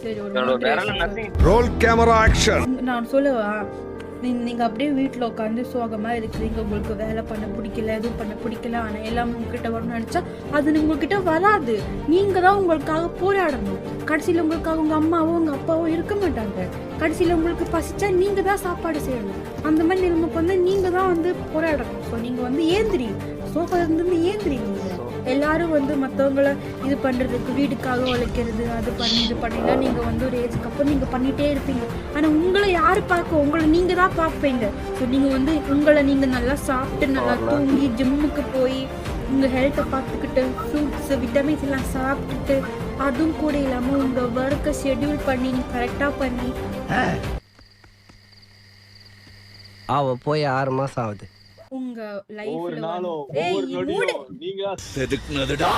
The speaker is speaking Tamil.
சரி ஒரு ரோல் கேமரா ஆக்ஷன். நான் சொல்லவா, நீங்கள் அப்படியே வீட்டில் உட்காந்து சோகமாக இருக்கிறீங்க, உங்களுக்கு வேலை பண்ண பிடிக்கல, எதுவும் பண்ண பிடிக்கல, ஆனால் எல்லாம் உங்ககிட்ட வரணும்னு நினச்சா அது உங்ககிட்ட வராது. நீங்கள் தான் உங்களுக்காக போராடணும். கடைசியில் உங்களுக்காக உங்கள் அம்மாவோ உங்கள் அப்பாவோ இருக்க மாட்டாங்க. கடைசியில் உங்களுக்கு பசிச்சா நீங்கள் தான் சாப்பாடு செய்யணும். அந்த மாதிரி நிலைமைக்கு வந்து நீங்கள் தான் வந்து போராடணும். ஸோ நீங்கள் வந்து ஏந்திரி, சோஃபாலேருந்து ஏந்திரிங்க. எல்லாரும் வந்து மற்றவங்கள இது பண்ணுறதுக்கு வீட்டுக்காக உழைக்கிறது, அது பண்ணி இது பண்ணிலாம் நீங்கள் வந்து ஒரு ஏஜுக்கு அப்புறம் நீங்கள் பண்ணிகிட்டே இருப்பீங்க. ஆனால் உங்களை யார் பார்க்க, உங்களை நீங்கள் தான் பார்ப்பீங்க. ஸோ நீங்கள் வந்து உங்களை நீங்கள் நல்லா சாப்பிட்டு நல்லா தூங்கி ஜிம்முக்கு போய் உங்கள் ஹெல்த்தை பார்த்துக்கிட்டு ஃப்ரூட்ஸு விட்டமின்ஸ் எல்லாம் சாப்பிட்டுட்டு அதுவும் கூட இல்லாமல் உங்கள் ஒர்க்கை ஷெட்யூல் பண்ணி நீங்கள் கரெக்டாக பண்ணி. அவன் போய் 6 மாசம் ஆகுது. உங்க ஒவ்வொரு லைஃப்ல நாளும் வந்து ஒவ்வொரு நொடியும் நீங்க செதுக்குனதுடா.